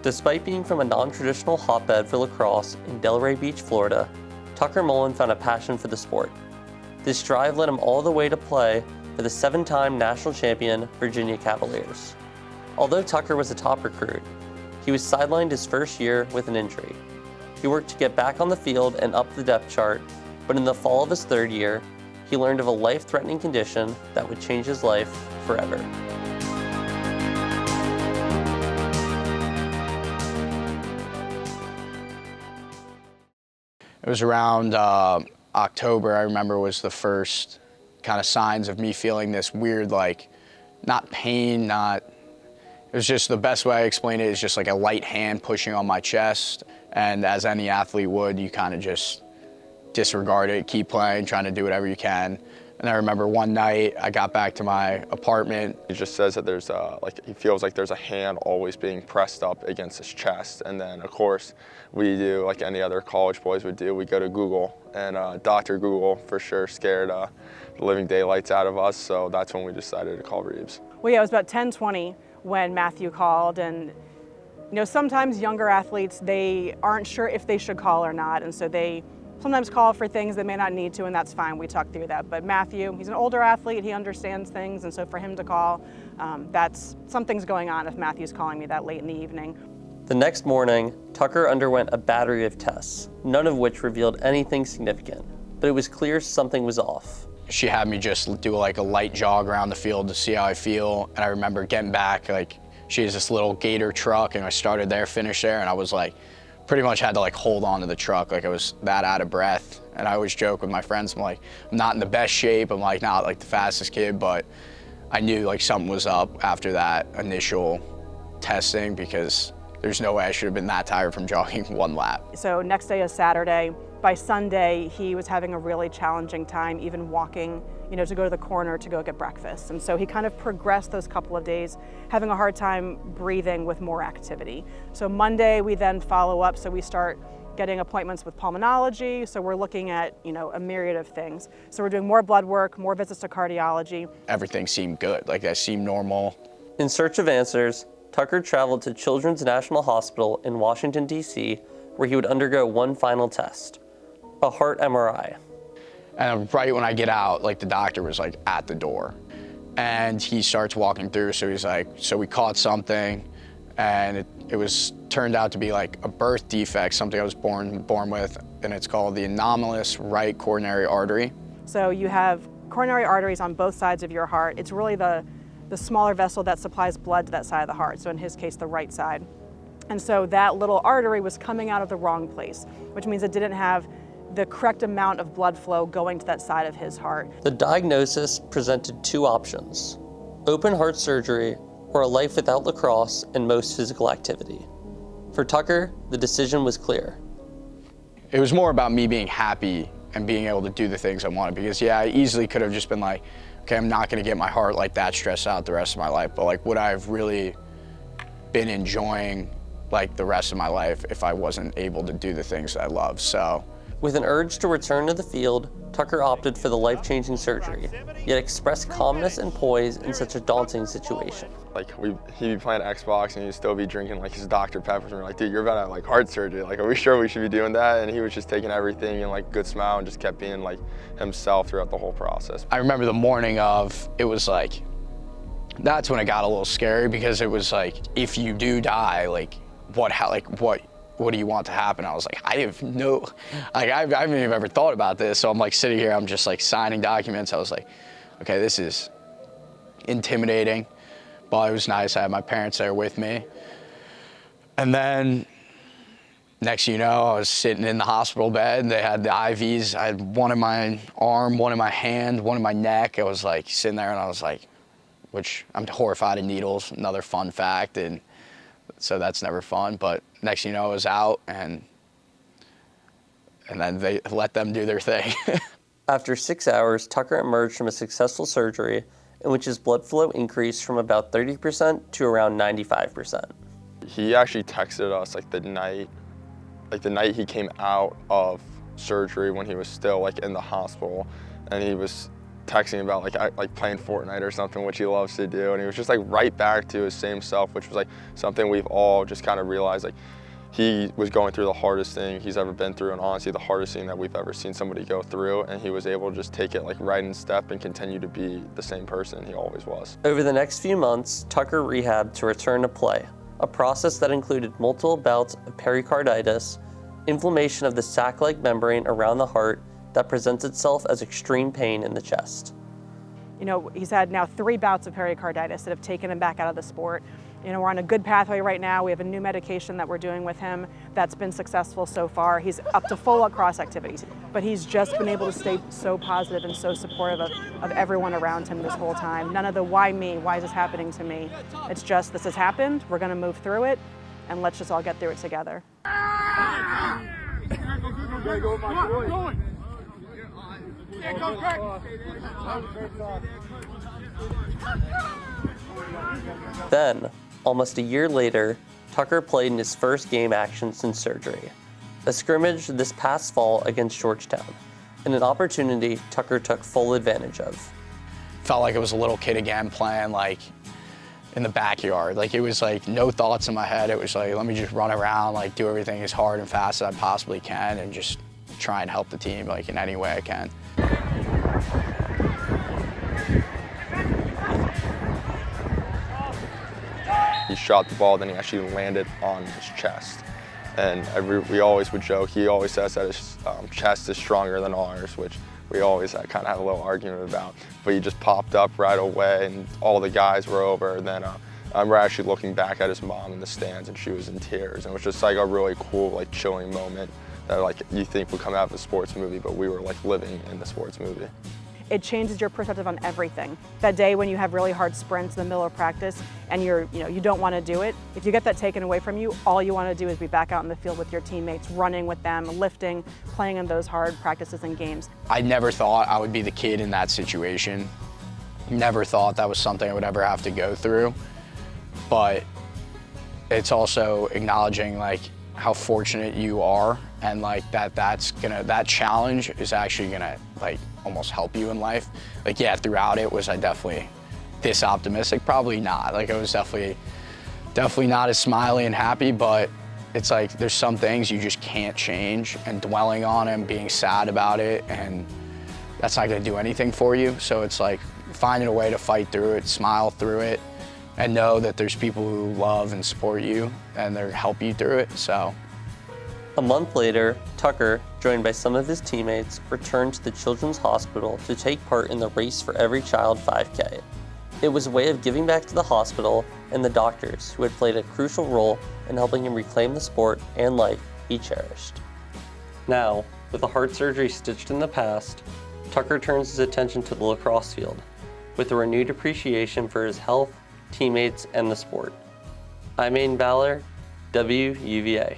Despite being from a non-traditional hotbed for lacrosse in Delray Beach, Florida, Tucker Mullen found a passion for the sport. This drive led him all the way to play for the 7-time national champion Virginia Cavaliers. Although Tucker was a top recruit, he was sidelined his first year with an injury. He worked to get back on the field and up the depth chart, but in the fall of his third year, he learned of a life-threatening condition that would change his life forever. It was around October, I remember, was the first kind of signs of me feeling this weird, like, not pain, it was just, the best way I explain it is just like a light hand pushing on my chest. And as any athlete would, you kind of just disregard it, keep playing, trying to do whatever you can. And I remember one night I got back to my apartment. He just says that there's he feels like there's a hand always being pressed up against his chest. And then of course we do like any other college boys would do. We go to Google, and Dr. Google for sure scared the living daylights out of us. So that's when we decided to call Reeves. Well, yeah, it was about 10:20 when Matthew called, and sometimes younger athletes, they aren't sure if they should call or not, and so they sometimes call for things they may not need to, and that's fine. We talk through that. But Matthew, he's an older athlete, he understands things, and so for him to call, something's going on if Matthew's calling me that late in the evening. The next morning, Tucker underwent a battery of tests, none of which revealed anything significant, but it was clear something was off. She had me just do like a light jog around the field to see how I feel, and I remember getting back, like, she has this little Gator truck, and I started there, finished there, and I was like, pretty much had to like hold on to the truck, like I was that out of breath. And I always joke with my friends, I'm like, I'm not in the best shape, I'm like not like the fastest kid, but I knew like something was up after that initial testing, because there's no way I should have been that tired from jogging one lap. So next day is Saturday. By Sunday, he was having a really challenging time even walking, to go to the corner to go get breakfast. And so he kind of progressed those couple of days, having a hard time breathing with more activity. So Monday, we then follow up, so we start getting appointments with pulmonology. So we're looking at, a myriad of things. So we're doing more blood work, more visits to cardiology. Everything seemed good, like that seemed normal. In search of answers, Tucker traveled to Children's National Hospital in Washington, D.C., where he would undergo one final test, a heart MRI. And right when I get out, like the doctor was like at the door, and he starts walking through. So he's like, so we caught something, and it was turned out to be like a birth defect, something I was born with, and it's called the anomalous right coronary artery. So you have coronary arteries on both sides of your heart. It's really the smaller vessel that supplies blood to that side of the heart. So in his case, the right side. And so that little artery was coming out of the wrong place, which means it didn't have the correct amount of blood flow going to that side of his heart. The diagnosis presented two options: open heart surgery or a life without lacrosse and most physical activity. For Tucker, the decision was clear. It was more about me being happy and being able to do the things I wanted, because yeah, I easily could have just been like, okay, I'm not gonna get my heart like that stressed out the rest of my life, but like, would I have really been enjoying like the rest of my life if I wasn't able to do the things that I love? So. With an urge to return to the field, Tucker opted for the life-changing surgery, yet expressed calmness and poise in such a daunting situation. Like he'd be playing Xbox and he'd still be drinking like his Dr. Peppers, and we're like, dude, you're about to have like heart surgery. Like, are we sure we should be doing that? And he was just taking everything and like good smile and just kept being like himself throughout the whole process. I remember the morning of, it was like, that's when it got a little scary, because it was like, if you do die, like what do you want to happen? I was like, I have no, like, I haven't even ever thought about this. So I'm like sitting here, I'm just like signing documents. I was like, okay, this is intimidating, but it was nice. I had my parents there with me. And then next thing you know, I was sitting in the hospital bed. They had the IVs. I had one in my arm, one in my hand, one in my neck. I was like sitting there, and I was like, which I'm horrified of needles, another fun fact. And so that's never fun, but next thing you know, I was out, and then they let them do their thing. After 6 hours, Tucker emerged from a successful surgery in which his blood flow increased from about 30% to around 95%. He actually texted us like the night he came out of surgery, when he was still like in the hospital, and he was texting about like playing Fortnite or something, which he loves to do, and he was just like right back to his same self, which was like something we've all just kind of realized, like he was going through the hardest thing he's ever been through, and honestly the hardest thing that we've ever seen somebody go through, and he was able to just take it like right in step and continue to be the same person he always was. Over the next few months, Tucker rehabbed to return to play, a process that included multiple bouts of pericarditis, inflammation of the sac-like membrane around the heart that presents itself as extreme pain in the chest. You know, he's had now 3 bouts of pericarditis that have taken him back out of the sport. You know, we're on a good pathway right now. We have a new medication that we're doing with him that's been successful so far. He's up to full lacrosse activities, but he's just been able to stay so positive and so supportive of everyone around him this whole time. None of the why me, why is this happening to me? It's just, this has happened, we're gonna move through it, and let's just all get through it together. Then, almost a year later, Tucker played in his first game action since surgery, a scrimmage this past fall against Georgetown, and an opportunity Tucker took full advantage of. Felt like I was a little kid again, playing like in the backyard. Like it was like no thoughts in my head. It was like, let me just run around, like do everything as hard and fast as I possibly can, and just try and help the team like in any way I can. He shot the ball, then he actually landed on his chest. And we always would joke, he always says that his chest is stronger than ours, which we always kind of had a little argument about. But he just popped up right away, and all the guys were over. And then I remember actually looking back at his mom in the stands, and she was in tears. And it was just like a really cool, like chilling moment that like you think would come out of a sports movie, but we were like living in the sports movie. It changes your perspective on everything. That day when you have really hard sprints in the middle of practice and you don't want to do it, if you get that taken away from you, all you want to do is be back out in the field with your teammates, running with them, lifting, playing in those hard practices and games. I never thought I would be the kid in that situation. Never thought that was something I would ever have to go through. But it's also acknowledging like how fortunate you are, and like that challenge is actually gonna like almost help you in life. Like yeah, throughout it was I definitely this optimistic? Probably not. Like I was definitely not as smiley and happy, but it's like there's some things you just can't change, and dwelling on it and being sad about it, and that's not gonna do anything for you. So it's like finding a way to fight through it, smile through it, and know that there's people who love and support you and they're help you through it. So. A month later, Tucker, joined by some of his teammates, returned to the Children's Hospital to take part in the Race for Every Child 5K. It was a way of giving back to the hospital and the doctors who had played a crucial role in helping him reclaim the sport and life he cherished. Now, with the heart surgery stitched in the past, Tucker turns his attention to the lacrosse field, with a renewed appreciation for his health, teammates, and the sport. I'm Aidan, WUVA.